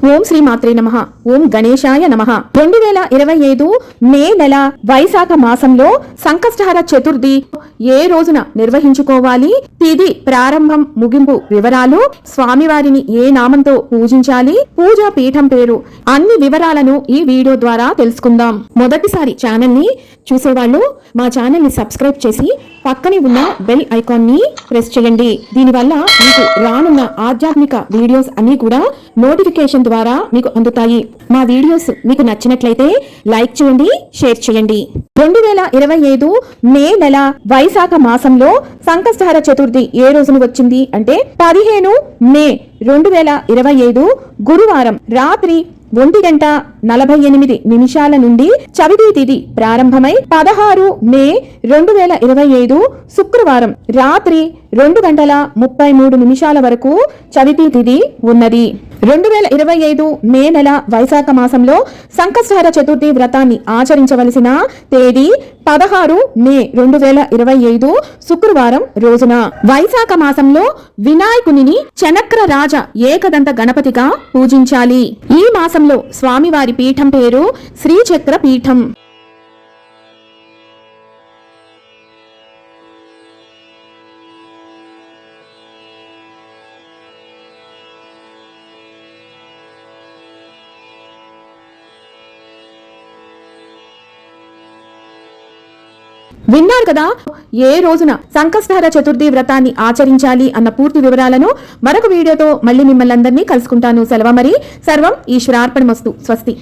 ఓం శ్రీ మాత్రే నమః. ఓం గణేశాయ నమః. 2025 మే నెల వైశాఖ మాసంలో సంకష్టహర చతుర్థి ఏ రోజున నిర్వహించుకోవాలి, తిథి ప్రారంభం ముగింపు వివరాలు, స్వామివారిని ఏ నామంతో పూజించాలి, పూజా పీఠం పేరు, అన్ని వివరాలను ఈ వీడియో ద్వారా తెలుసుకుందాం. మొదటిసారి ఛానల్ ని చూసేవాళ్ళు మా ఛానల్ ని సబ్స్క్రైబ్ చేసి పక్కనే ఉన్న బెల్ ఐకాన్ ని ప్రెస్ చేయండి. దీనివల్ల మీకు రానున్న ఆధ్యాత్మిక వీడియోస్ అన్ని కూడా నోటిఫికేషన్ ద్వారా మీకు అందుతాయి. మా వీడియోస్ మీకు నచ్చినట్లయితే లైక్ చేయండి, షేర్ చేయండి. 2025 మే నెల వైశాఖ మాసంలో సంకష్టహర చతుర్థి ఏ రోజున వచ్చింది అంటే 15 మే 2025 గురువారం రాత్రి 1:48 నుండి చవితి తిథి ప్రారంభమై 16 మే 2025 శుక్రవారం రాత్రి 2:33 వరకు చవితి తిథి ఉన్నది. 2025 మే నెల వైశాఖ మాసంలో సంకష్టహర చతుర్థి వ్రతాన్ని ఆచరించవలసిన తేదీ 16 మే 2025 శుక్రవారం రోజున. వైశాఖ మాసంలో వినాయకుని చనక్ర రాజ ఏకదంత గణపతిగా పూజించాలి. ఈ మాసంలో స్వామివారి పీఠం పేరు శ్రీచక్ర పీఠం. విన్నారు కదా, ఏ రోజున సంకష్టహర చతుర్థి వ్రతాన్ని ఆచరించాలి అన్న పూర్తి వివరాలను మరొక వీడియోతో మళ్ళీ మిమ్మల్ని అందరినీ కలుసుకుంటాను. సెలవు మరి. సర్వం ఈశ్వరార్పణమస్తు. స్వస్తి.